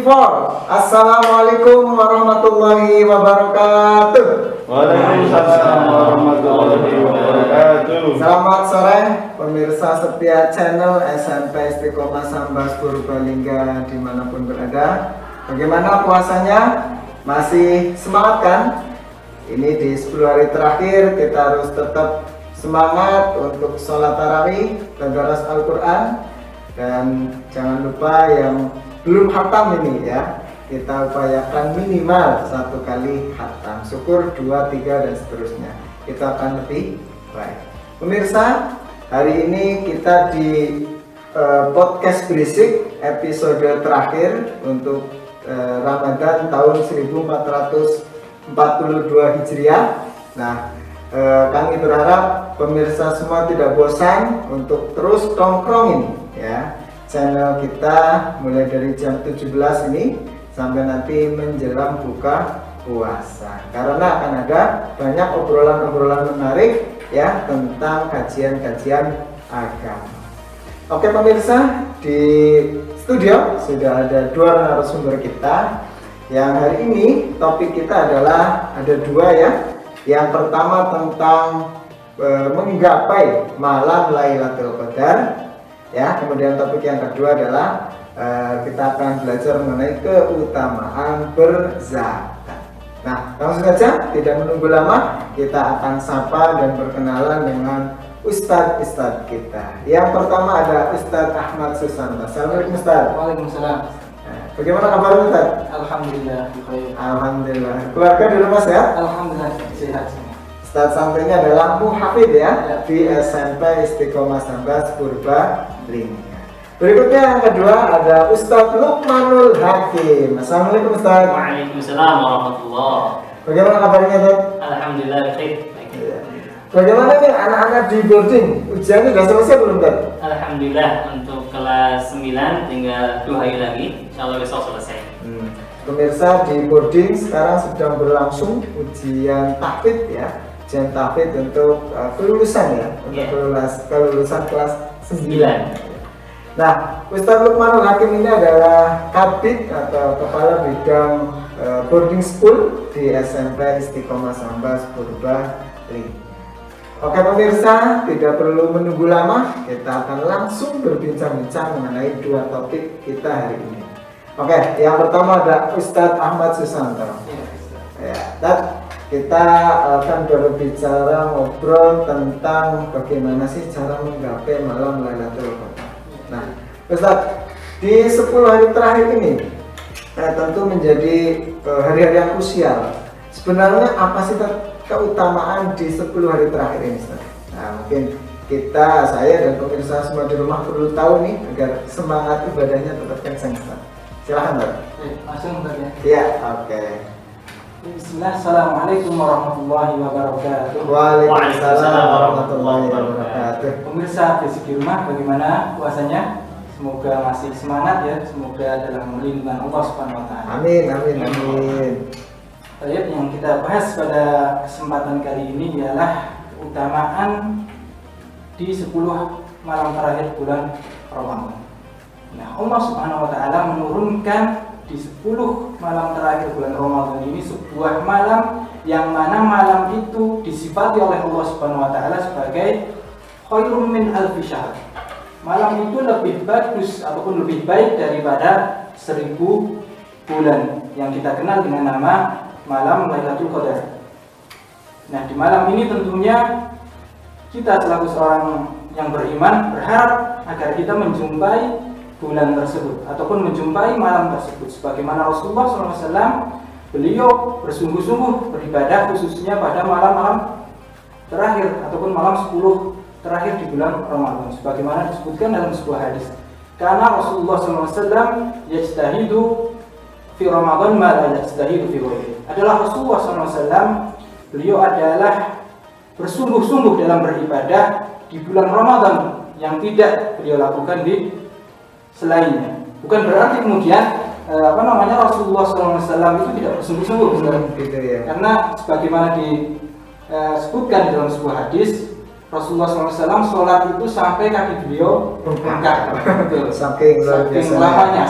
for. Assalamualaikum warahmatullahi wabarakatuh. Waalaikumsalam warahmatullahi wabarakatuh. Selamat sore pemirsa setia channel SMP Istiqomah Sambas Purbalingga dimanapun berada. Bagaimana puasanya? Masih semangat kan? Ini di 10 hari terakhir kita harus tetap semangat untuk sholat tarawih, tadabbur Al-Quran, dan jangan lupa yang belum khatam ini ya, kita upayakan minimal 1 kali khatam, syukur 2, 3 dan seterusnya, kita akan lebih baik. Pemirsa, hari ini kita di podcast berisik episode terakhir untuk Ramadan tahun 1442 Hijriah. Nah, kami berharap pemirsa semua tidak bosan untuk terus tongkrongin ya channel kita mulai dari jam 17 ini sampai nanti menjelang buka puasa, karena akan ada banyak obrolan-obrolan menarik ya tentang kajian-kajian agama. Oke pemirsa, di studio sudah ada 2 narasumber kita yang hari ini topik kita adalah ada 2 ya. Yang pertama tentang menggapai malam Lailatul Qadar ya, kemudian topik yang kedua adalah kita akan belajar mengenai keutamaan berzakat. Nah, langsung saja tidak menunggu lama, kita akan sapa dan berkenalan dengan Ustadz kita. Yang pertama ada Ustadz Ahmad Susanto. Assalamualaikum Ustadz. Waalaikumsalam. Bagaimana kabar Ustadz? Alhamdulillah. Alhamdulillah. Keluarga di rumah sehat? Alhamdulillah sehat semua. Ustadz santrinya adalah muhafidz ya, di SMP Istiqomah Sambas Purbalingga. Berikutnya yang kedua ada Ustadz Luqmanul Hakim. Assalamualaikum Ustadz. Waalaikumsalam warahmatullahi. Bagaimana kabarnya Ustadz? Alhamdulillah baik. Bagaimana nih anak-anak di boarding? Ujiannya sudah selesai belum Ustadz? Alhamdulillah untuk kelas 9 tinggal 2 hari lagi, insyaallah besok selesai. Pemirsa, di boarding sekarang sedang berlangsung ujian tahfidz ya. Ujian tahfidz untuk kelulusan ya, untuk kelulusan kelas 9. Nah, Ustadz Luqmanul Hakim ini adalah Kabid atau Kepala Bidang Boarding School di SMP Istiqomah Sambas Purbalingga. Oke pemirsa, tidak perlu menunggu lama, kita akan langsung berbincang-bincang mengenai 2 topik kita hari ini. Oke, yang pertama ada Ustadz Ahmad Susanto. Ya, kita akan berbicara ngobrol tentang bagaimana sih cara menggapai malam Lailatul Qadar. Nah, Ustadz, di 10 hari terakhir ini tentu menjadi hari-hari yang krusial. Sebenarnya apa sih keutamaan di 10 hari terakhir ini, Ustadz? Nah, mungkin saya dan pemirsa semua di rumah perlu tahu nih agar semangat ibadahnya tetap kencang, Ustadz. Silahkan, Ustadz. Langsung saja. Iya, oke. Bismillah. Assalamualaikum warahmatullahi wabarakatuh. Waalaikumsalam warahmatullahi wabarakatuh. Pemirsa di rumah, bagaimana puasanya? Semoga masih semangat ya. Semoga dalam lindungan Allah Subhanahu wa taala. Amin, amin, amin. Ayat yang kita bahas pada kesempatan kali ini ialah keutamaan di 10 malam terakhir bulan Ramadan. Nah, Allah Subhanahu wa taala menurunkan di 10 malam terakhir bulan Ramadan ini sebuah malam yang mana malam itu disifati oleh Allah Subhanahu wa taala sebagai khairum min alfi syahr. Malam itu lebih bagus ataupun lebih baik daripada 1000 bulan yang kita kenal dengan nama malam Lailatul Qadar. Nah, di malam ini tentunya kita selaku seorang yang beriman berharap agar kita menjumpai bulan tersebut ataupun menjumpai malam tersebut, sebagaimana Rasulullah SAW beliau bersungguh-sungguh beribadah khususnya pada malam-malam terakhir ataupun malam 10 terakhir di bulan Ramadan, sebagaimana disebutkan dalam sebuah hadis. Karena Rasulullah SAW yajtahidu fi Ramadan ma la yajtahidu fi ghairihi. Adalah Rasulullah SAW, beliau adalah bersungguh-sungguh dalam beribadah di bulan Ramadan yang tidak beliau lakukan di selainnya. Bukan berarti kemudian Rasulullah SAW itu tidak bersungguh-sungguh, gitu ya. karena sebagaimana disebutkan dalam sebuah hadis, Rasulullah SAW sholat itu sampai kaki beliau bengkak. Betul. Saking luar biasa.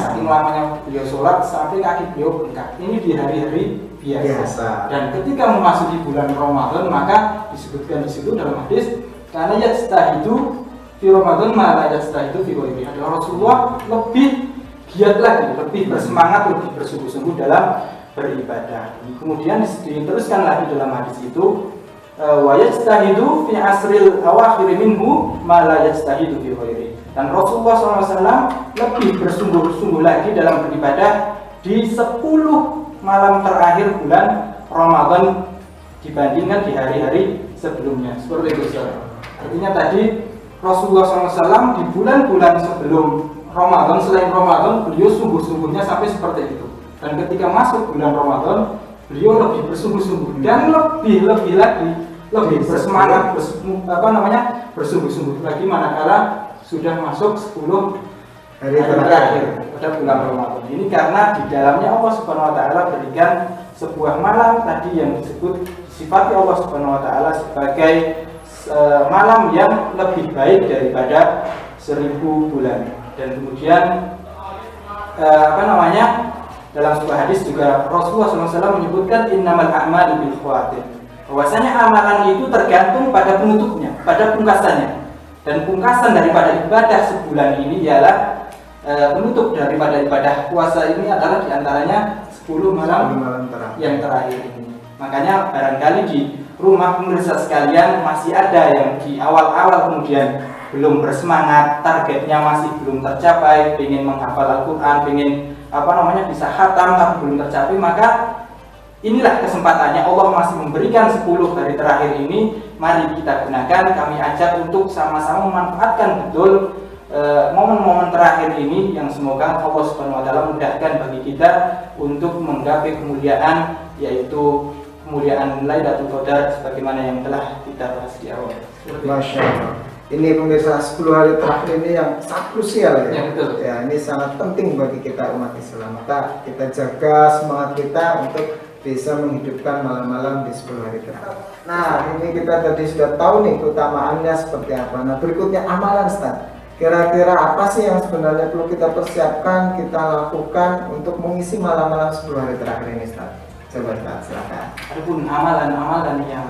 Saking lamanya beliau sholat sampai kaki beliau bengkak. Ini di hari-hari biasa. Dan ketika memasuki bulan Ramadan, maka disebutkan di situ dalam hadis, karena yajtahidu fi Ramadan ma la yajtahidu fi ghairihi. Adalah Rasulullah lebih giat lagi, lebih bersemangat, lebih bersungguh-sungguh dalam beribadah. Kemudian diteruskan lagi dalam hadis itu, wa yajtahidu fi asril awakhir minhu ma la yajtahidu fi ghairihi. Dan Rasulullah SAW lebih bersungguh-sungguh lagi dalam beribadah di 10 malam terakhir bulan Ramadan dibandingkan di hari-hari sebelumnya. Seperti itu, saudara. Artinya tadi Rasulullah SAW di bulan-bulan sebelum Ramadan, selain Ramadan, beliau sungguh-sungguhnya sampai seperti itu. Dan ketika masuk bulan Ramadan, beliau lebih bersungguh-sungguh dan lebih lagi lebih bersemangat, bersungguh-sungguh lagi manakala sudah masuk 10 hari terakhir pada bulan Ramadan. Ini karena di dalamnya Allah Subhanahu wa taala berikan sebuah malam tadi yang disebut sifat Allah Subhanahu wa taala sebagai malam yang lebih baik daripada 1000 bulan. Dan kemudian dalam sebuah hadis juga Rasulullah SAW menyebutkan innamal a'malu bil khawatim, bahwasanya amalan itu tergantung pada penutupnya, pada pungkasannya. Dan pungkasan daripada ibadah sebulan ini ialah penutup daripada ibadah puasa ini adalah diantaranya 10 malam yang terakhir ini. Makanya barangkali di rumah pemirsa sekalian masih ada yang di awal-awal kemudian belum bersemangat, targetnya masih belum tercapai, ingin menghafal Al-Quran, ingin bisa khatam tapi belum tercapai, maka inilah kesempatannya. Allah masih memberikan 10 hari terakhir ini, mari kita gunakan. Kami ajak untuk sama-sama memanfaatkan betul momen-momen terakhir ini yang semoga Allah Subhanahu wa taala mudahkan bagi kita untuk menggapai kemuliaan, yaitu kemuliaan Lailatul Qadar sebagaimana yang telah kita bahas di awal. Masya Allah. Ini pemirsa 10 hari terakhir ini yang sangat krusial ya. Ya, betul. Ya, ini sangat penting bagi kita umat Islam. Maka kita jaga semangat kita untuk bisa menghidupkan malam-malam di 10 hari terakhir. Nah, ini kita tadi sudah tahu nih keutamaannya seperti apa. Nah, berikutnya amalan, Ustaz. Kira-kira apa sih yang sebenarnya perlu kita persiapkan, kita lakukan untuk mengisi malam-malam 10 hari terakhir ini, Ustaz? Coba, Ustaz, silakan. Adapun amalan-amalan yang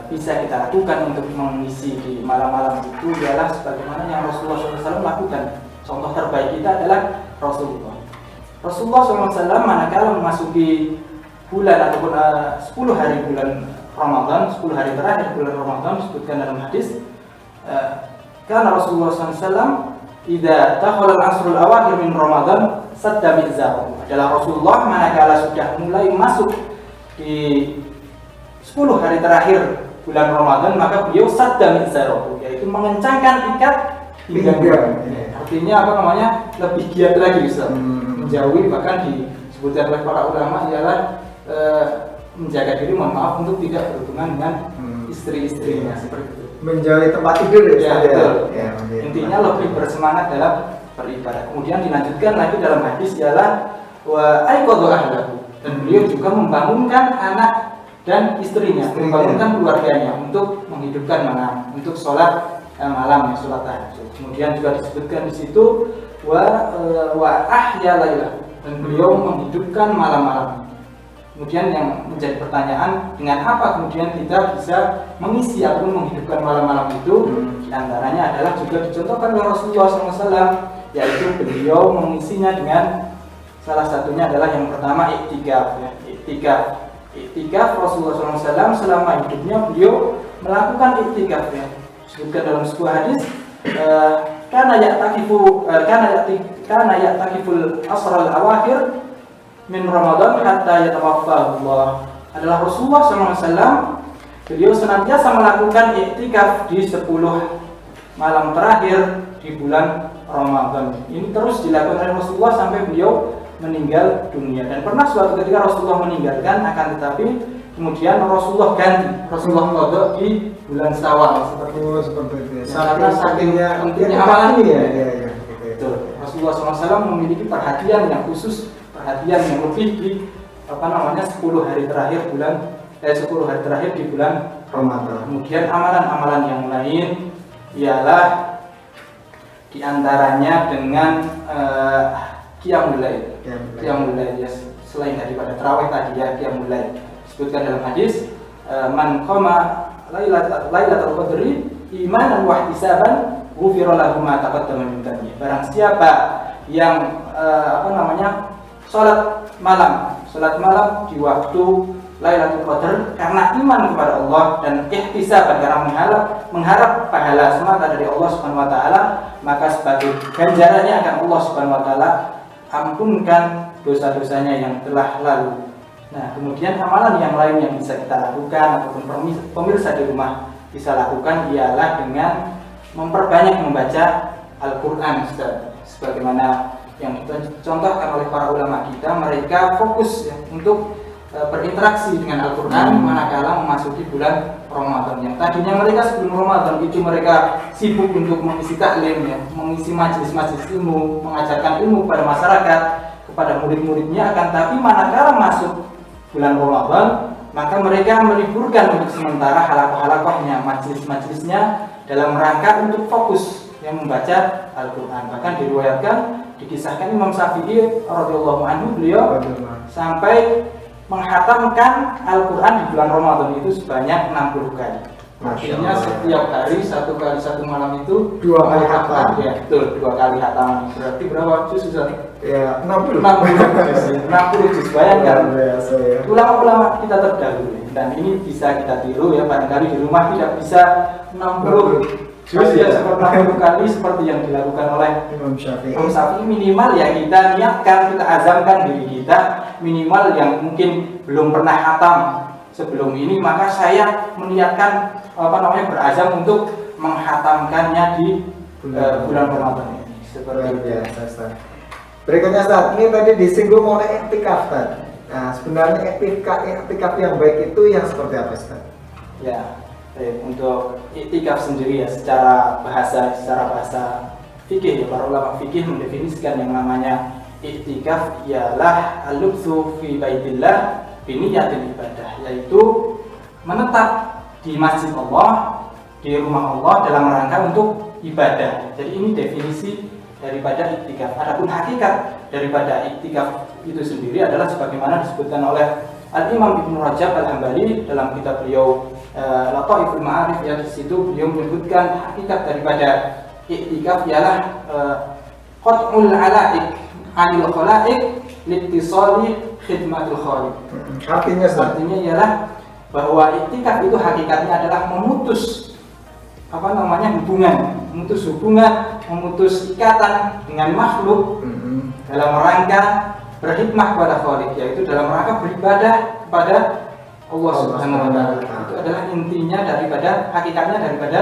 bisa kita lakukan untuk mengisi di malam-malam itu adalah sebagaimana yang Rasulullah SAW lakukan. Contoh terbaik kita adalah Rasulullah SAW manakala memasuki bulan ataupun 10 hari bulan Ramadan, 10 hari terakhir bulan Ramadan disebutkan dalam hadis, karena Rasulullah SAW idza dakhala al-asrul awakhir min Ramadan sadda mizzahu. Adalah Rasulullah manakala sudah mulai masuk di 10 hari terakhir bulan Ramadan, maka beliau sadda mizzahu, yaitu mengencangkan ikat pinggang. Artinya lebih giat lagi, Ustaz. Menjauhi, bahkan disebutkan oleh para ulama ialah menjaga diri, untuk tidak berhubungan dengan istri-istrinya, seperti itu. Menjauhi tempat tidur ya, betul. Ya, intinya lebih bersemangat dalam beribadah. Kemudian dilanjutkan lagi dalam hadis ialah wa aiqadhu ahlahu, dan beliau juga membangunkan anak dan istrinya, membangunkan keluarganya untuk menghidupkan malam, untuk sholat malam, sholat tahajud. Kemudian juga disebutkan di situ wa ahya lailah, dan beliau menghidupkan malam-malam. Kemudian yang menjadi pertanyaan, dengan apa kemudian kita bisa mengisi ataupun menghidupkan malam-malam itu? Di antaranya adalah juga dicontohkan oleh Rasulullah SAW, yaitu beliau mengisinya dengan salah satunya adalah yang pertama iktikaf. Iktikaf Rasulullah SAW selama hidupnya beliau melakukan iktikaf ya. Disebutkan dalam sebuah hadis, karena ya'takiful asral awakhir min Ramadan hatta yatawaffahu Allah. Adalah Rasulullah SAW, beliau senantiasa melakukan iktikaf di 10 malam terakhir di bulan Ramadan. Ini terus dilakukan oleh Rasulullah sampai beliau meninggal dunia. Dan pernah suatu ketika Rasulullah meninggalkan, akan tetapi kemudian Rasulullah ganti, Rasulullah qadha di bulan Syawal, seperti itu. Karena saking pentingnya amalan ini ya. Betul. Rasulullah SAW memiliki perhatian yang khusus, perhatian yang lebih di 10 hari terakhir bulan 10 hari terakhir di bulan Ramadan. Kemudian amalan-amalan yang lain ialah diantaranya dengan qiyamul lail. Qiyamul lail ya, selain daripada tarawih tadi ya, qiyamul lail. Disebutkan dalam hadis, man qama lailatul qadri imanan wa ihtisaban ghufira lahu ma taqaddama min dhanbi. Barang siapa yang salat malam di waktu Lailatul Qadar karena iman kepada Allah dan ihtisaban karena mengharap pahala semata dari Allah Subhanahu wa taala, maka sebagai ganjarannya akan Allah Subhanahu wa taala ampunkan dosa-dosanya yang telah lalu. Nah, kemudian amalan yang lain yang bisa kita lakukan ataupun pemirsa di rumah bisa lakukan ialah dengan memperbanyak membaca Al-Qur'an, sebagaimana yang dicontohkan oleh para ulama kita. Mereka fokus ya, untuk berinteraksi dengan Al-Quran manakala memasuki bulan Ramadan. Yang tadinya mereka sebelum Ramadan itu mereka sibuk untuk mengisi taklim ya, mengisi majelis-majelis ilmu, mengajarkan ilmu kepada masyarakat, kepada murid-muridnya. Akan tapi manakala masuk bulan Ramadan, maka mereka meliburkan untuk sementara halakoh-halakohnya, majelis-majelisnya dalam rangka untuk fokus yang membaca Al-Quran. Bahkan dikisahkan Imam Syafi'i radhiyallahu anhu, beliau sampai menghatamkan Al-Quran di bulan Ramadan itu sebanyak 60 kali. Artinya setiap hari, satu kali satu malam itu 2 kali khatam. Ya betul, 2 kali khatam. Berarti berapa juz Ustaz? Ya 60 juz. Bayangkan ya. ulama-ulama kita terdahulu, dan ini bisa kita tiru ya. Barangkali di rumah tidak bisa 60 juz ya, seperti 60 kali seperti yang dilakukan oleh Imam Syafi'i. Minimal ya kita niatkan, kita azamkan diri kita minimal yang mungkin belum pernah khatam sebelum ini, maka saya meniatkan berazam untuk menghatamkannya di bulan Ramadan ini. Seperti biasa. Berikutnya Ustaz, ini tadi disinggung oleh iktikaf tadi. Nah, sebenarnya iktikaf yang baik itu yang seperti apa Ustaz? Ya, untuk iktikaf sendiri ya, secara bahasa fikih ya, para ulama fikih mendefinisikan yang namanya iktikaf ialah al-lubthu fi baitillah bi niyatil ibadah, yaitu menetap di masjid Allah, di rumah Allah dalam rangka untuk ibadah. Jadi ini definisi daripada iktikaf. Adapun hakikat daripada iktikaf itu sendiri adalah sebagaimana disebutkan oleh Al-Imam Ibnu Rajab Al-Hambali dalam kitab beliau Lataiful Ma'arif ya, di situ beliau menyebutkan hakikat daripada iktikaf ialah qat'ul alaik 'anil khalaiq liittisali khidmatul khaliq. Artinya ialah bahwa iktikaf itu hakikatnya adalah memutus hubungan, memutus ikatan dengan makhluk dalam rangka berkhidmah kepada Khaliq, yaitu dalam rangka beribadah kepada Allah Subhanahu wa taala. Itu adalah intinya daripada hakikatnya daripada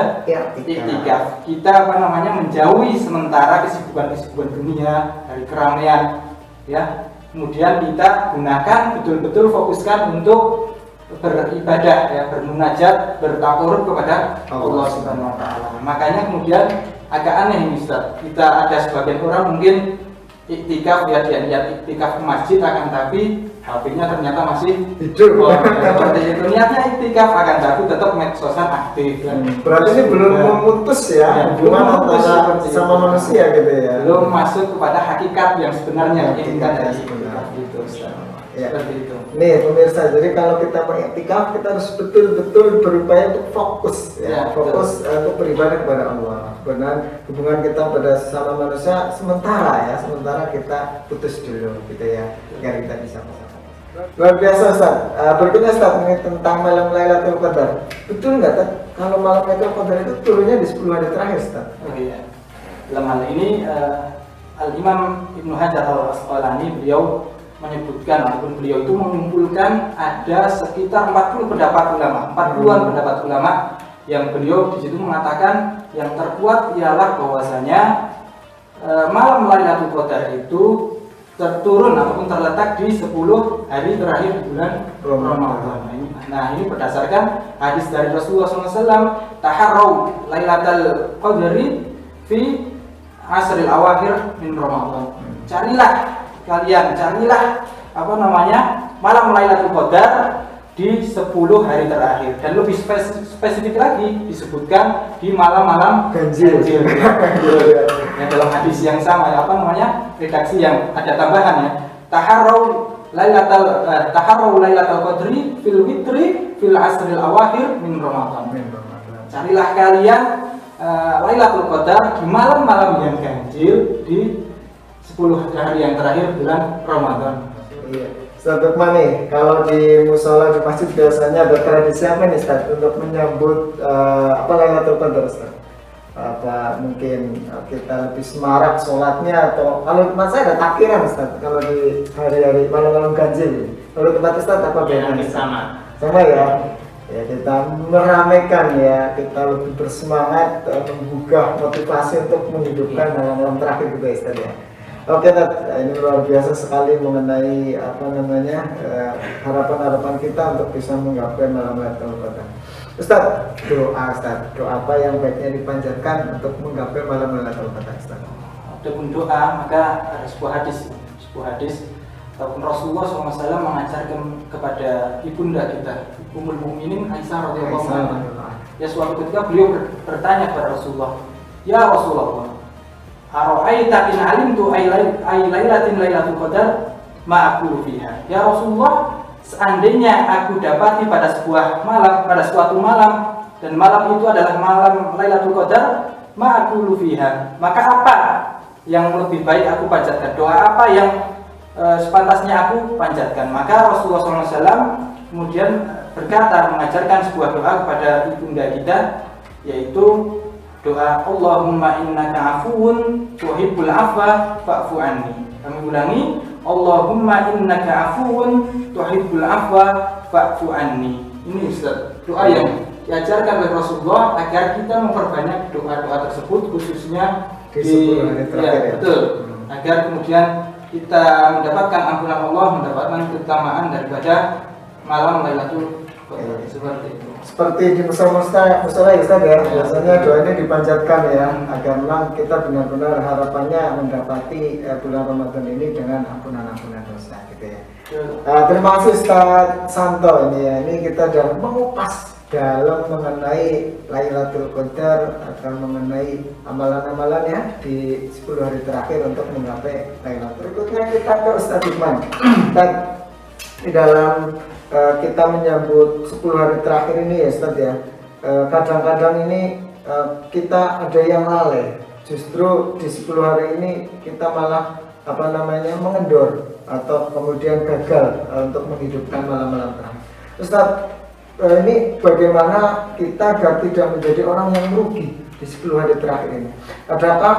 iktikaf. Kita menjauhi sementara kesibukan dunia dari keramaian ya. Kemudian kita gunakan betul-betul fokuskan untuk beribadah ya, bermunajat, bertakarub kepada Allah Subhanahu wa taala. Makanya kemudian agak aneh ini Ustaz. Kita ada sebagian orang mungkin iktikaf ya, dia niat iktikaf ke masjid, akan tapi HP-nya ternyata masih hidup. Seperti itu, niatnya iktikaf akan tapi tetap medsosan aktif. Berarti ini belum memutus ya hubungan antara sama manusia gitu ya. Belum masuk kepada hakikat yang sebenarnya hakikat dari iktikaf itu Ustaz. Ya. Seperti itu. Nih pemirsa, jadi kalau kita beriktikaf kita harus betul-betul berupaya untuk fokus ya, fokus untuk beribadah kepada Allah. Benar, hubungan kita pada sesama manusia sementara kita putus dulu gitu ya, agar kita bisa bersama. Luar biasa Ustaz. Berikutnya Ustaz, ini tentang malam Lailatul Qadar. Betul nggak kalau malam Lailatul Qadar itu turunnya di 10 hari terakhir Ustaz? Oh iya. Dalam hal ini Al-Imam Ibnu Hajar Al-Asqalani beliau menyebutkan ataupun beliau itu mengumpulkan ada sekitar 40 pendapat ulama, 40-an pendapat ulama yang beliau di situ mengatakan yang terkuat ialah bahwasanya malam Lailatul Qadar itu terturun ataupun terletak di 10 hari terakhir di bulan Ramadan. Nah, ini berdasarkan hadis dari Rasulullah SAW, taharrau Lailatul Qadri fi asril awakhir min Ramadan. Carilah malam Lailatul Qadar di 10 hari terakhir, dan lebih spesifik lagi disebutkan di malam-malam Ganjil. Ya, dalam hadis yang sama, apa namanya, redaksi yang ada tambahan ya, taharrau lailatal qadri fil witri fil asril awakhir min Ramadan. Carilah kalian Lailatul Qadar di malam-malam yang ganjil di 10 hari yang terakhir bulan Ramadan. Iya. Ustaz Lukman nih, kalau di musola di masjid biasanya ada tradisi apa nih Ustaz untuk menyambut apa Lailatul Qadar Ustaz? Apa mungkin kita lebih semarak sholatnya, atau kalau tempat saya ada takbiran Ustaz kalau di hari-hari malam-malam ganjil. Kalau tempat Ustaz apa bedanya? Sama ya. Ya, kita meramaikan ya, kita lebih bersemangat, menggugah motivasi untuk menghidupkan malam-malam terakhir juga Ustaz ya. Oke Ustaz, ini luar biasa sekali mengenai apa namanya harapan-harapan kita untuk bisa menggapai malam Lailatul Qadar. Ustaz, doa apa yang baiknya dipanjatkan untuk menggapai malam Lailatul Qadar Ustaz? Adapun doa, maka ada sebuah hadis ataupun Rasulullah SAW mengajarkan kepada ibunda kita, Ummul Mukminin Aisyah radhiyallahu anha. Ya, suatu ketika beliau bertanya kepada Rasulullah, "Ya Rasulullah, ara'aita in alimtu ay lailatin lailatul qadar ma aqulu fiha?" Ya Rasulullah, seandainya aku dapati pada suatu malam, dan malam itu adalah malam Lailatul Qadar, ma aqulu fiha, maka apa yang lebih baik aku panjatkan? Doa apa yang sepantasnya aku panjatkan? Maka Rasulullah SAW kemudian berkata, mengajarkan sebuah doa kepada ibunda kita, yaitu doa Allahumma innaka afuwun tuhibbul afwa fa'fu anni. Kami ulangi, Allahumma innaka afuwun tuhibbul afwa fa'fu anni. Ini Ustaz, doa yang diajarkan oleh Rasulullah agar kita memperbanyak doa-doa tersebut, khususnya di 10 hari terakhir ya. Betul. Agar kemudian kita mendapatkan ampunan Allah, mendapatkan keutamaan daripada malam Lailatul Qadar. Seperti itu. Seperti di musola ya Ustaz ya, biasanya doa ini dipanjatkan ya, agar memang kita benar-benar harapannya mendapati bulan Ramadan ini dengan ampunan-ampunan dosa gitu ya. Terima kasih Ustaz Santo ini ya, ini kita sudah mengupas dalam mengenai Lailatul Qadar atau mengenai amalan-amalan ya di 10 hari terakhir untuk menggapai Lailatul. Berikutnya kita ke Ustaz Lukman. Dan di dalam kita menyambut 10 hari terakhir ini ya Ustaz ya, kadang-kadang ini kita ada yang lalai. Justru di 10 hari ini kita malah apa namanya mengendor atau kemudian gagal untuk menghidupkan malam-malam terakhir. Ustaz, ini bagaimana kita agar tidak menjadi orang yang merugi di 10 hari terakhir ini? Adakah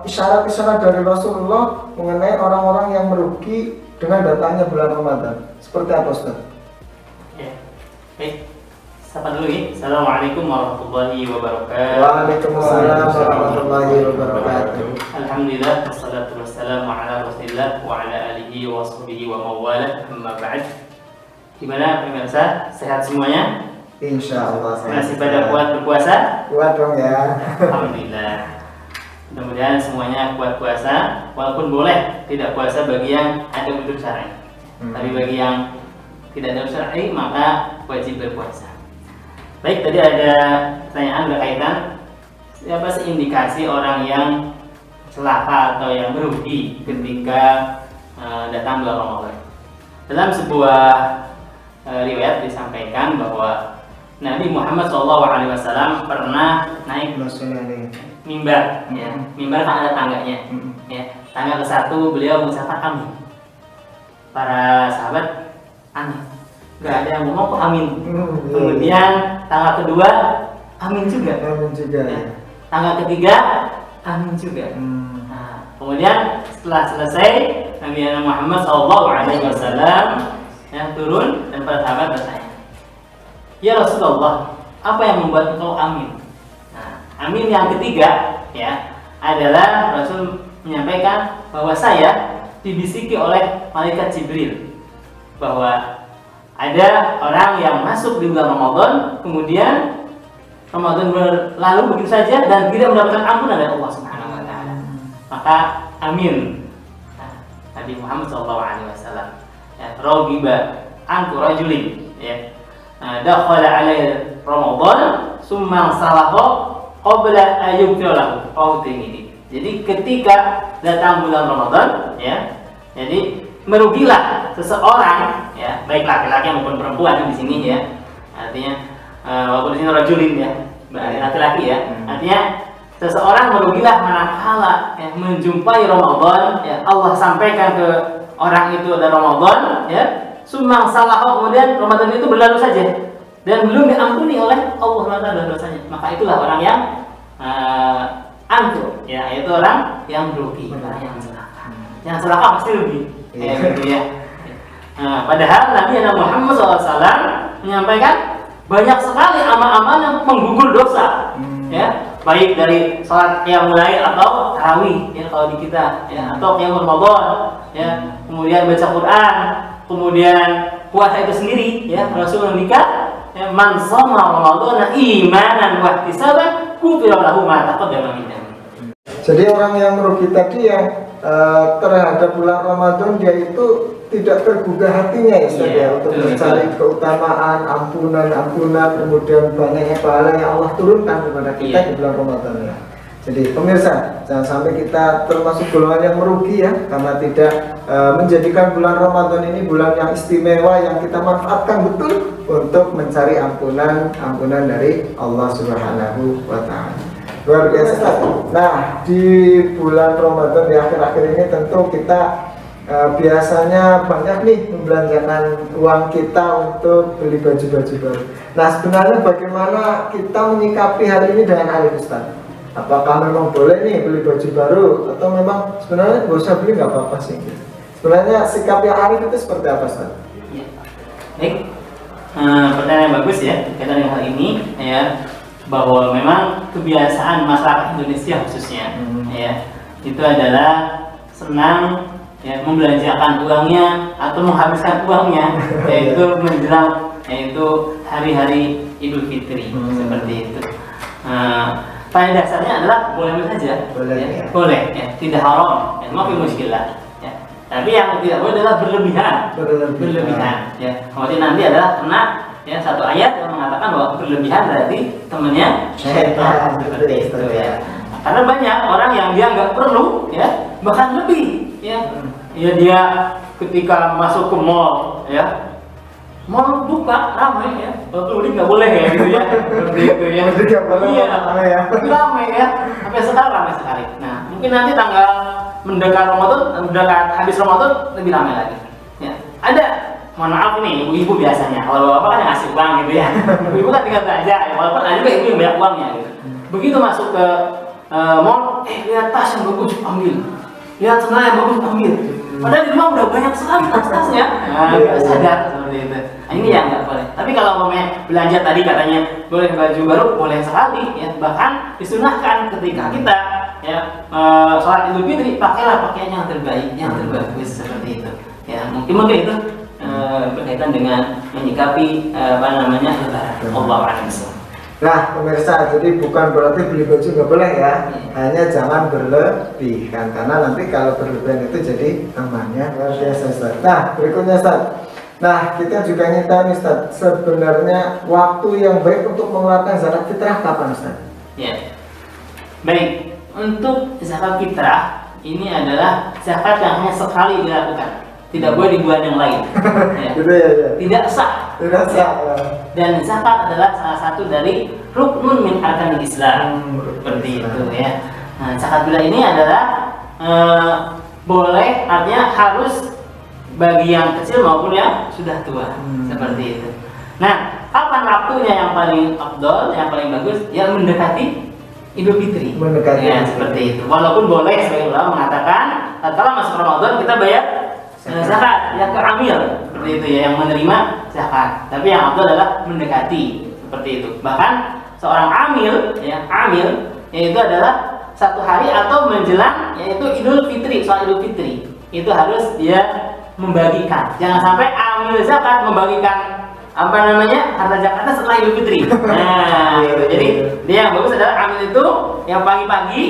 isyarat-isyarat dari Rasulullah mengenai orang-orang yang merugi dengan datangnya bulan Ramadan? Seperti apa Ustaz? Ya, baik. Sapa dulu ya. Assalamualaikum warahmatullahi wabarakatuh. Waalaikumsalam warahmatullahi wabarakatuh. Alhamdulillah, wassalatu wassalamu ala rasulillah wa ala alihi wa sahbihi wa mawala, amma ba'd. Gimana pemirsa? Sehat semuanya? Insya Allah. Masih pada kuat berpuasa? Kuat dong ya. Alhamdulillah. Mudah-mudahan semuanya kuat puasa, walaupun boleh tidak puasa bagi yang ada udzur syar'i. Tapi bagi yang tidak ada udzur syar'i maka wajib berpuasa. Baik, tadi ada pertanyaan berkaitan apa sih indikasi orang yang celaka atau yang merugi ketika datang bulan Ramadan. Dalam sebuah riwayat disampaikan bahwa Nabi Muhammad SAW pernah naik mimbar, ya. Mimbar kan ada tangganya, ya. Tangga ke-1 beliau mengucapkan amin. Para sahabat aneh, nggak ada yang ngomong kok amin. Kemudian tangga kedua amin juga. Ya. Tangga ketiga amin juga. Nah, kemudian setelah selesai Nabi Muhammad SAW yang turun dan para sahabat bertanya, "Ya Rasulullah, apa yang membuat engkau amin?" Nah, amin yang ketiga ya adalah Rasul menyampaikan bahwa saya dibisiki oleh malaikat Jibril bahwa ada orang yang masuk di bulan Ramadan, kemudian Ramadan berlalu begitu saja dan tidak mendapatkan ampunan dari Allah Subhanahu wa taala. Maka amin. Nah, Nabi Muhammad SAW ya, rogiba anku rajulin, ya. Dakhala alaihi Ramadan summa salaha qabla ayyubtilahu ini. Jadi ketika datang bulan Ramadan, ya, jadi merugilah seseorang, ya, baik laki-laki maupun perempuan di sini, ya, artinya walaupun di sini rajulin, ya, laki-laki, ya, artinya seseorang merugilah manakala, ya, menjumpai Ramadan, ya, Allah sampaikan ke orang itu ada Ramadan, ya, sumang salah, kemudian Ramadan itu berlalu saja dan belum diampuni oleh Allah Taala dosanya, maka itulah orang yang angkuh, ya, yaitu orang yang rugi, orang yang celaka. Yang celaka pasti rugi, gitu ya. Padahal Nabi Muhammad SAW menyampaikan banyak sekali amal-amal yang menggugur dosa, ya, baik dari sholat qiyamul lail atau tarawih, ya, kalau di kita, ya, atau qiyamul Ramadan, ya, kemudian baca Quran, kemudian puasa itu sendiri, ya, Rasul menikah, ya, man shoma Ramadan imanan wa ihtisaban kufira lahu ma taqaddama min dhanbi. Jadi orang yang merugi tadi yang terhadap bulan Ramadan, dia itu tidak tergugah hatinya, ya Ustaz, ya, untuk mencari keutamaan, ampunan, kemudian banyaknya pahala yang Allah turunkan kepada kita di bulan Ramadan, ya. Jadi pemirsa, jangan sampai kita termasuk golongan yang merugi, ya, karena tidak menjadikan bulan Ramadan ini bulan yang istimewa yang kita manfaatkan betul untuk mencari ampunan dari Allah Subhanahu wa Ta'ala. Luar biasa. Nah, di bulan Ramadan di akhir-akhir ini tentu kita biasanya banyak nih membelanjakan uang kita untuk beli baju-baju baru. Nah, sebenarnya bagaimana kita menyikapi hal ini dengan Arif, Ustaz? Apakah memang boleh nih beli baju baru, atau memang sebenarnya nggak usah beli, nggak apa-apa sih? Sebenarnya sikap yang Arif itu seperti apa, Ustaz? Ya. Baik, pertanyaan yang bagus, ya, kaitan dengan hal ini, ya, bahwa memang kebiasaan masyarakat Indonesia khususnya, ya, itu adalah senang, ya, membelanjakan uangnya atau menghabiskan uangnya, yaitu menjelang, yaitu hari-hari Idul Fitri, seperti itu. Pada dasarnya adalah boleh saja, boleh, ya, tidak haram, ya, mafi muskilah, ya. Tapi yang tidak boleh adalah berlebihan, ya. Kemudian nanti adalah kena, ya, satu ayat yang mengatakan bahwa berlebihan berarti temannya syaitan, seperti itu, ya. Karena banyak orang yang dia nggak perlu, ya, bahkan lebih, ya. Ya, dia ketika masuk ke mall, ya, mall buka ramai, ya, waktu nggak boleh, ya, gitu, ya, seperti itu, ya. Iya, ramai, ya, sampai sekarang ramai sekali. Nah, mungkin nanti tanggal mendekat habis Ramadan lebih ramai lagi, ya. Ada, mohon maaf nih, ibu-ibu biasanya, kalau bapak kan yang ngasih uang, gitu, ya. Ibu kan tinggal belanja, ya, walaupun ada juga ibu yang banyak uangnya, gitu. Begitu masuk ke mall, lihat tas yang bagus ambil, lihat celana yang bagus ambil. Padahal di rumah udah banyak sekali tas-tasnya, nggak sadar seperti itu. Nah, ini yang nggak boleh. Tapi kalau umpamanya belanja tadi katanya boleh baju baru, boleh sekali, ya. Bahkan disunahkan ketika kita, ya, sholat Idul Fitri, pakailah pakaian yang terbaik, yang terbagus, seperti itu. Ya, mungkin itu berkaitan dengan menyikapi lebaran. Allah a'lam. Nah, pemirsa, jadi bukan berarti beli baju nggak boleh, ya, hanya jangan berlebihan, karena nanti kalau berlebihan itu jadi temannya luar biasa, Ustaz. Nah, berikutnya, Ustaz. Nah, kita juga ingin tahu nih, Ustaz, sebenarnya waktu yang baik untuk mengeluarkan zakat fitrah kapan, Ustaz? Ya, baik. Untuk zakat fitrah ini adalah zakat yang hanya sekali dilakukan, tidak boleh di bulan yang lain, ya. Gitu, ya. Tidak sah. Tidak sah. Ya. Dan zakat adalah salah satu dari ruknun min arkanil Islam, seperti itu, ya. Nah, zakat fitrah ini adalah boleh, artinya harus bagi yang kecil maupun yang sudah tua, seperti itu. Nah, kapan waktunya yang paling afdol, yang paling bagus? Ya, mendekati Idul Fitri, ya, seperti itu. Walaupun boleh, sebagian ulama mengatakan kalau masuk Ramadan kita bayar zakat, ya, ke amil, seperti itu, ya, yang menerima zakat. Tapi yang afdal adalah mendekati, seperti itu. Bahkan seorang amil, ya, yaitu adalah satu hari atau menjelang, yaitu Idul Fitri, soal Idul Fitri itu harus dia membagikan. Jangan sampai amil zakat membagikan harta zakatnya setelah Idul Fitri. Nah, gitu. Jadi dia yang bagus adalah amil itu yang pagi-pagi,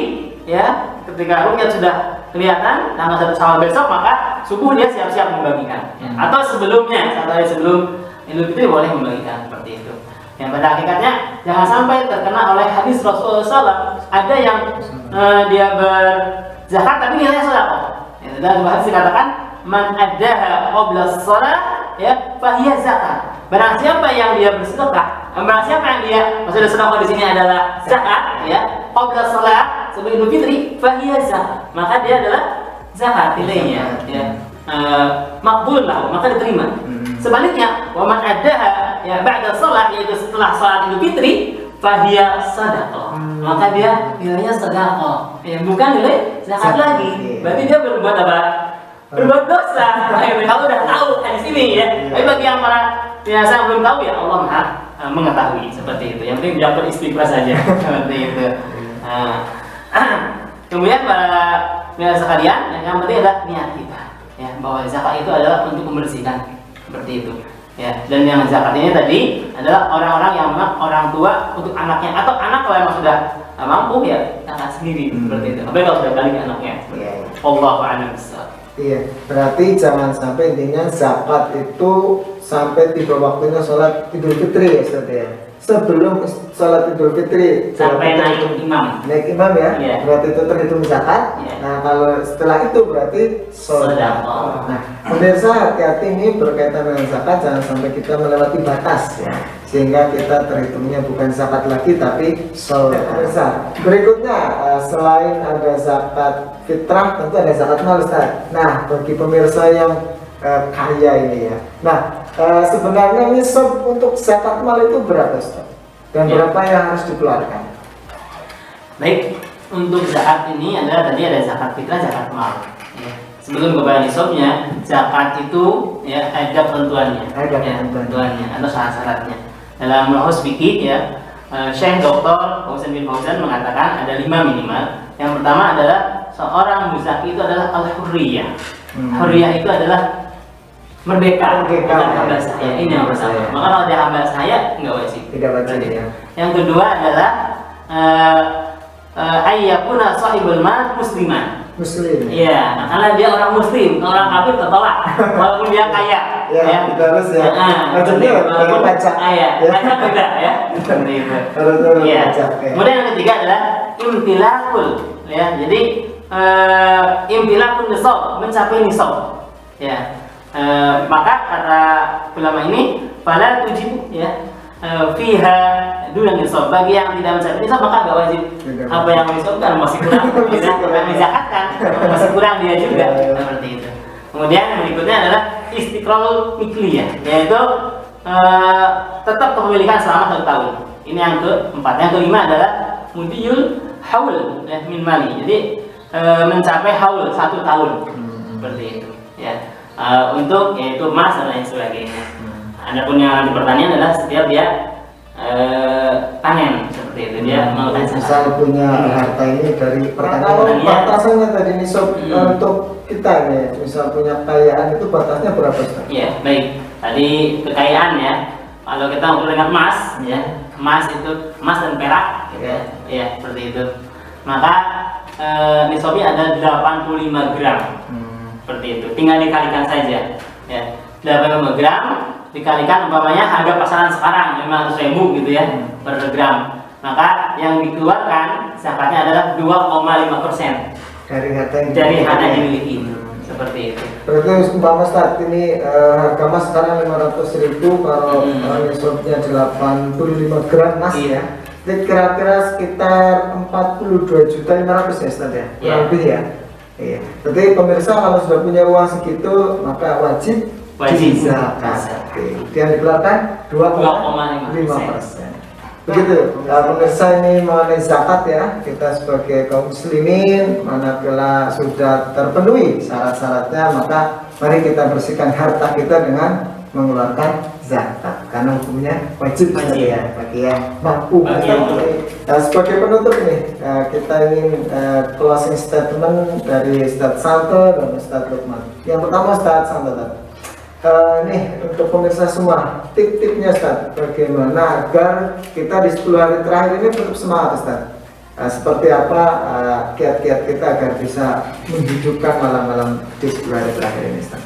ya, ketika rukyat sudah kelihatan tanggal 1 Syawal besok, maka subuh dia siap-siap membagikan, ya. Atau sebelumnya, 1 hari sebelum Idul Fitri boleh membagikan seperti itu. Yang pada hakikatnya jangan sampai terkena oleh hadis Rasulullah SAW. Ada yang dia berzakat tapi nilainya sedekah. Ya, dalam hadis dikatakan man addaha qabla shalah ya fahiya zakat. Barang siapa yang dia bersedekah, barang siapa yang dia maksudnya sedekah di sini adalah zakat ya, qabla shalah sebelum Idul Fitri fahiya zakat. Maka dia adalah zakat nilainya ya. Makbul lah, maka diterima. Sebaliknya, wa man addaha ya ba'da shalah yaitu setelah salat Idul Fitri fahiya sadaqah. Maka dia nilainya sedekah. Ya, bukan nilai zakat lagi. Berarti dia berbuat apa? Berbuat dosa. Kalau udah tahu hadis ini ya. Tapi bagi yang para biasa belum tahu ya Allah Maha mengetahui seperti itu. Yang penting dapat istighfar saja seperti itu. Kemudian para biasa sekalian, yang penting adalah niat kita. Ya, bahwa zakat itu adalah untuk membersihkan seperti itu. Ya, dan yang zakat ini tadi adalah orang-orang yang memang orang tua untuk anaknya atau anak kalau memang sudah mampu ya zakat sendiri seperti itu. Tapi kalau sudah balik anaknya, Allahu a'lam bishawab. Iya, berarti jangan sampai intinya zakat itu sampai tiba waktunya sholat Idul Fitri ya Ustaz ya. Sebelum sholat Idul Fitri Sampai naik imam. Naik imam ya, Iya. berarti itu terhitung zakat. Iya. Nah kalau setelah itu berarti Sedekah. Nah, pemirsa hati-hati ini berkaitan dengan zakat, jangan sampai kita melewati batas ya, sehingga kita terhitungnya bukan zakat lagi tapi sedekah. Pemirsa, berikutnya selain ada zakat fitrah, tentu ada zakat mal Ustaz. Nah, bagi pemirsa yang kaya ini ya. Nah, sebenarnya nisab untuk zakat mal itu berapa Ustaz? Dan Ya. berapa yang harus dikeluarkan? Baik, untuk zakat ini adalah tadi ada zakat fitrah, zakat mal. Ya. Sebelum kepada nisabnya, zakat itu ya ada ketentuannya. Ada ya, ketentuannya. atau syarat-syaratnya. Dalam Mulahus Fikih ya, Syekh Dr. Fauzan bin Fauzan mengatakan ada 5 minimal. Yang pertama adalah seorang muzaki itu adalah al-hurriyah. Hurriyah itu adalah merdeka, bukan hamba sahaya. Ini yang pertama. Maka kalau dia hamba sahaya enggak wajib. Tidak wajib ya. Yang kedua adalah ayyakuna sahibul mal musliman. Muslim. Iya, karena dia orang muslim, orang kafir tertolak walaupun dia kaya. Ya, kita harus ya. Wajibnya walaupun pajak. Ya, pajak beda ya. Seperti itu. Harus Iya. pajak. Ya. Kemudian yang ketiga adalah imtilakul ya. Jadi imtilakul nisab, mencapai nisab. Ya. Maka kata ulama ini fala tujib ya fiha duna nisab. Bagi yang tidak mencapai nisab maka enggak wajib. Apa yang nisab kan masih kurang, yang dizakatkan masih kurang dia juga seperti itu. Kemudian berikutnya adalah istiqrarul mikliyah, yaitu tetap kepemilikan selama 1 tahun. Ini yang keempat. Yang kelima adalah mudiyul haul ya, min mali. Jadi mencapai haul 1 tahun seperti itu ya. Untuk yaitu emas dan lain sebagainya. Adapun yang di pertanian adalah setiap dia panen seperti itu, dia melakukan zakat. Misal punya harta ini dari pertanian, batasannya tadi nisab untuk kita nih, misal punya kekayaan itu batasnya berapa Ustaz? Iya, baik. Tadi kekayaan ya. Kalau kita ukur dengan emas ya, emas itu emas dan perak gitu ya. Iya, seperti itu. Maka nisabnya ada 85 gram. Seperti itu. Tinggal dikalikan saja. Ya. 85 gram dikalikan umpamanya harga pasaran sekarang 500.000 gitu ya per gram. Maka yang dikeluarkan zakatnya adalah 2,5% Dari harta yang dimiliki. Seperti itu. Berarti umpama Ustaz ini harga emas sekarang 500.000, kalau nisabnya 85 gram emas ya. Jadi kira-kira sekitar 42.500.000 ya Ustaz ya. Kurang lebih ya. Iya. Berarti pemirsa kalau sudah punya uang segitu maka wajib zakat. Yang dikeluarkan 2,5%. Begitu. Kalau pemirsa ini mengenai zakat ya, kita sebagai kaum muslimin manakala sudah terpenuhi syarat-syaratnya, maka mari kita bersihkan harta kita dengan mengeluarkan zakat karena hukumnya wajib ya bagi yang mampu. Sebagai penutup nih, kita ingin closing statement dari Ustaz Santo dan Ustaz Lukman. Yang pertama Ustaz Santo, nih untuk pemirsa semua, tip-tipnya Ustaz, bagaimana agar kita di 10 hari terakhir ini tetap semangat Ustaz. Seperti apa kiat-kiat kita agar bisa menghidupkan malam-malam di 10 hari terakhir ini Ustaz?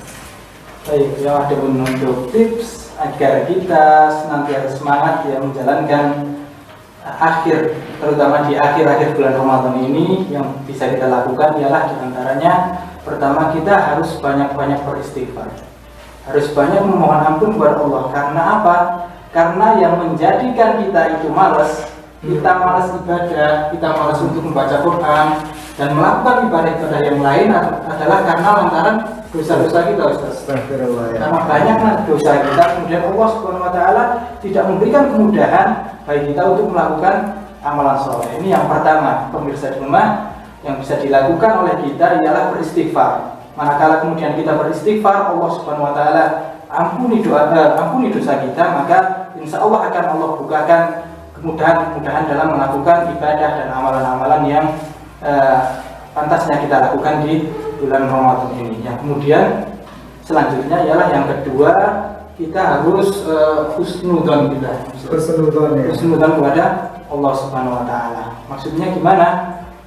Baik, yang ada pun untuk tips agar kita senantiasa semangat ya menjalankan akhir, terutama di akhir-akhir bulan Ramadan ini yang bisa kita lakukan ialah diantaranya pertama kita harus banyak-banyak beristighfar, harus banyak memohon ampun kepada Allah. Karena apa? Karena yang menjadikan kita itu malas, kita malas ibadah, kita malas untuk membaca Quran dan melakukan ibadah-ibadah yang lain adalah karena lantaran dosa-dosa kita, Ustaz. Karena banyaknya dosa kita, kemudian Allah Subhanahu wa taala tidak memberikan kemudahan bagi kita untuk melakukan amalan soleh. Ini yang pertama, pemirsa di rumah, yang bisa dilakukan oleh kita ialah beristighfar. Manakala kemudian kita beristighfar, Allah Subhanahu wa taala ampuni dosa kita, maka insya Allah akan Allah bukakan kemudahan-kemudahan dalam melakukan ibadah dan amalan-amalan yang pantasnya kita lakukan di bulan Ramadan ini. Yang kemudian selanjutnya ialah yang kedua, kita harus husnudzon kita. Husnudzon kepada Allah Subhanahu wa taala. Maksudnya gimana?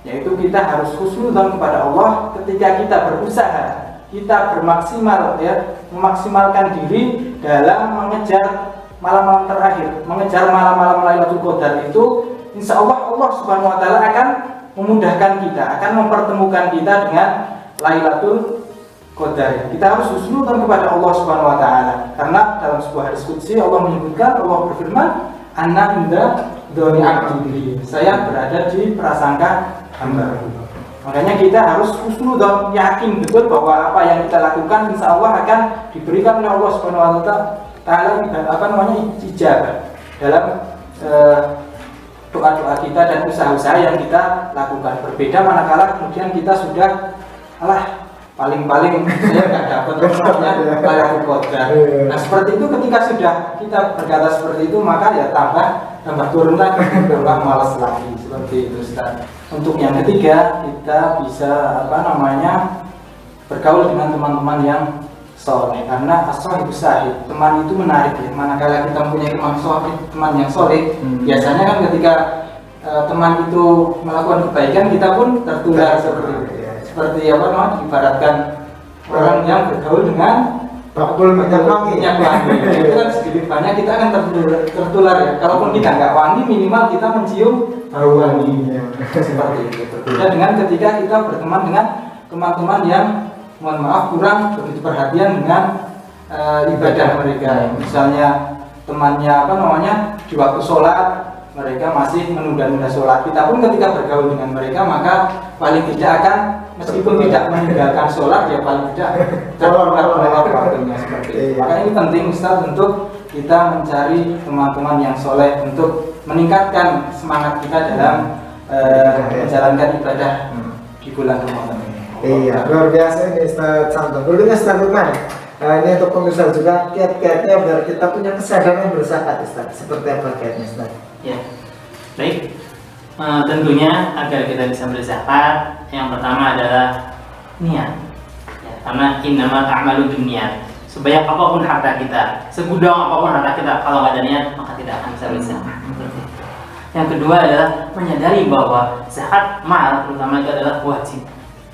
Yaitu kita harus husnudzon kepada Allah ketika kita berusaha, kita bermaksimal ya, memaksimalkan diri dalam mengejar malam-malam terakhir, mengejar malam-malam Lailatul Qadar itu, insya Allah Allah Subhanahu wa taala akan memudahkan kita, akan mempertemukan kita dengan Lailatul Qadar. Kita harus husnudzon kepada Allah Subhanahu wa taala. Karena dalam sebuah hadis qudsi Allah menyebutkan, Allah berfirman, "Ana inda dzoni abdi." Saya berada di prasangka hamba. Makanya kita harus husnudzon, yakin betul bahwa apa yang kita lakukan insya Allah akan diberikan oleh Allah Subhanahu wa taala ijabah dalam doa-doa kita dan usaha-usaha yang kita lakukan. Berbeda manakala kemudian kita sudah paling-paling saya nggak dapat namanya Lailatul Qadar. Nah seperti itu, ketika sudah kita berkata seperti itu, maka ya tambah turun lagi, tambah malas lagi, seperti itu, Ustaz. Untuk yang ketiga, kita bisa bergaul dengan teman-teman yang soleh, karena as-sohibu syahid, teman itu menarik ya. Manakala kita mempunyai teman yang soleh, biasanya kan ketika teman itu melakukan kebaikan, kita pun tertular seperti diibaratkan orang yang bergaul dengan bakul minyak wangi. Itu kan sedikit banyak kita akan tertular ya. Kalaupun kita nggak wangi, minimal kita mencium bau wangi. Seperti itu. Berbeda dengan ketika kita berteman dengan teman-teman yang mohon maaf kurang begitu perhatian dengan ibadah mereka. Misalnya temannya di waktu sholat mereka masih menunda-nunda sholat. Kita pun ketika bergaul dengan mereka, maka paling tidak akan, meskipun tidak meninggalkan sholat, ya paling tidak terlewat waktunya seperti itu. Maka ini penting, Ustaz, untuk kita mencari teman-teman yang soleh untuk meningkatkan semangat kita dalam menjalankan ibadah di bulan Ramadan ini. Iya, luar biasa ini Ustaz Santo. Dulunya Ustaz Lukman. Ini untuk pemirsa juga, kiat-kiatnya biar kita punya kesadaran berzakat, Ustaz. Seperti apa kiatnya, Ustaz? Ya, baik. Tentunya agar kita bisa berzakat, yang pertama adalah niat. Ya, karena innamal a'malu binniyat. Sebanyak apapun harta kita, segudang apapun harta kita, kalau nggak ada niat maka tidak akan bisa berzakat. Yang kedua adalah menyadari bahwa zakat mal terutama itu adalah wajib.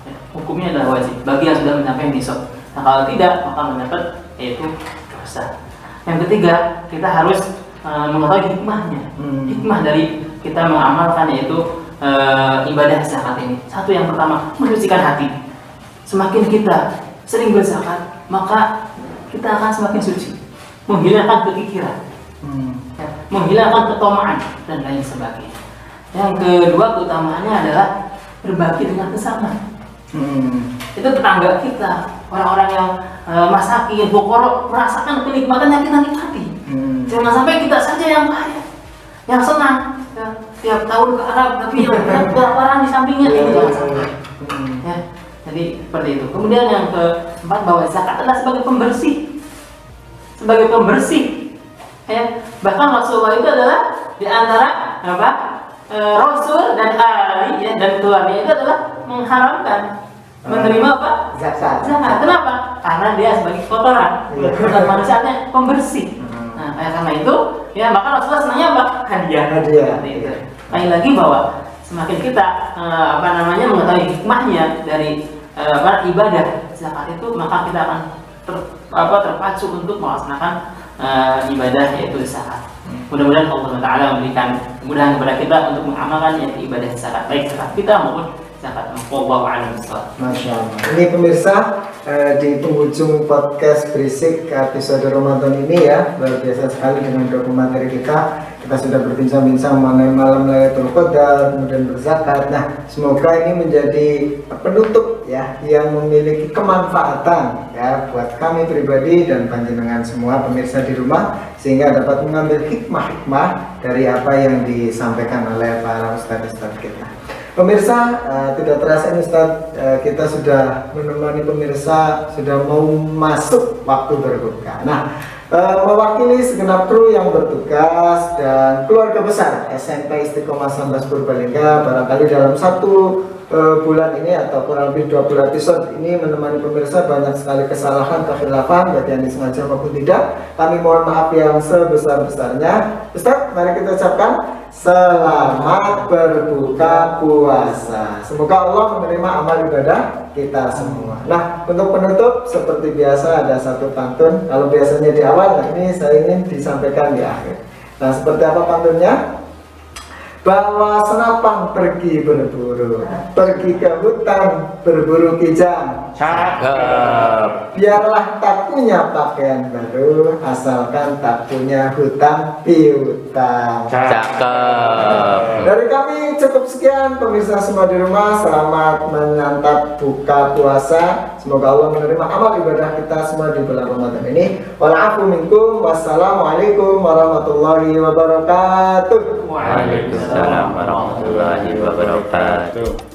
Ya, hukumnya adalah wajib bagi yang sudah mencapai nisab. Nah, kalau tidak maka mendapat yaitu dosa. Yang ketiga, kita harus mengetahui hikmahnya. Hikmah dari kita mengamalkan yaitu ibadah zakat ini. Satu, yang pertama, mensucikan hati. Semakin kita sering berzakat, maka kita akan semakin suci, menghilangkan kekikiran, ya, menghilangkan ketomaan dan lain sebagainya. Yang kedua, keutamaannya adalah berbagi dengan sesama. Itu tetangga kita, orang-orang yang masakin, bokor, merasakan kenikmatan yang kita nikmati. Jangan sampai kita saja yang kaya, yang senang, ya, tiap tahun ke Arab, tapi yang kelaparan di sampingnya ini jangan sampai. Ya, jadi seperti itu. Kemudian yang keempat, bahwa zakat adalah sebagai pembersih, Ya, bahkan Rasulullah itu adalah di antara Rasul dan Ali ya, dan keluarga itu adalah mengharamkan menerima zakat. Kenapa? Karena dia sebagai kotoran, bukan manusianya pembersih. Nah, karena itu, ya maka Rasulullah senangnya hadiah. Lain lagi bahwa semakin kita mengetahui hikmahnya dari ibadah zakat itu, maka kita akan terpacu untuk melaksanakan ibadah yaitu zakat. Mudah-mudahan Allah Taala memberikan kemudahan kepada kita untuk mengamalkan yaitu ibadah zakat, baik zakat kita maupun zakat. Wallahu a'lam bishawab. Masya Allah. Ini pemirsa, di penghujung podcast berisik episode Ramadan ini ya, luar biasa sekali dengan dokumenter kita. Kita sudah berbincang-bincang mengenai malam Lailatul Qadar, kemudian berzakat. Nah, semoga ini menjadi penutup ya, yang memiliki kemanfaatan ya buat kami pribadi dan panjenengan semua pemirsa di rumah, sehingga dapat mengambil hikmah-hikmah dari apa yang disampaikan oleh para ustadz-ustadz kita. Pemirsa, tidak terasa ini Ustadz, kita sudah menemani pemirsa, sudah mau masuk waktu berbuka. Nah, mewakili segenap kru yang bertugas dan keluarga besar SMP Istiqomah Sambas Purbalingga, barangkali dalam satu bulan ini atau kurang lebih 20 episode ini menemani pemirsa banyak sekali kesalahan, kekhilafan, baik yang disengaja maupun tidak. Kami mohon maaf yang sebesar-besarnya. Ustadz, mari kita ucapkan selamat berbuka puasa. Semoga Allah menerima amal ibadah kita semua. Nah, untuk penutup seperti biasa ada satu pantun. Kalau biasanya di awal, nah ini saya ingin disampaikan di akhir. Nah, seperti apa pantunnya? Bawa senapang pergi berburu, pergi ke hutan berburu kijang. Cakep. Biarlah tak punya pakaian baru, asalkan tak punya hutang piutang. Cakep. Dari kami cukup sekian, pemirsa semua di rumah, selamat menyantap buka puasa. Semoga Allah menerima amal ibadah kita semua di bulan Ramadan ini. Wa'alaikum minkum, wassalamualaikum warahmatullahi wabarakatuh. Waalaikumsalam warahmatullahi wabarakatuh.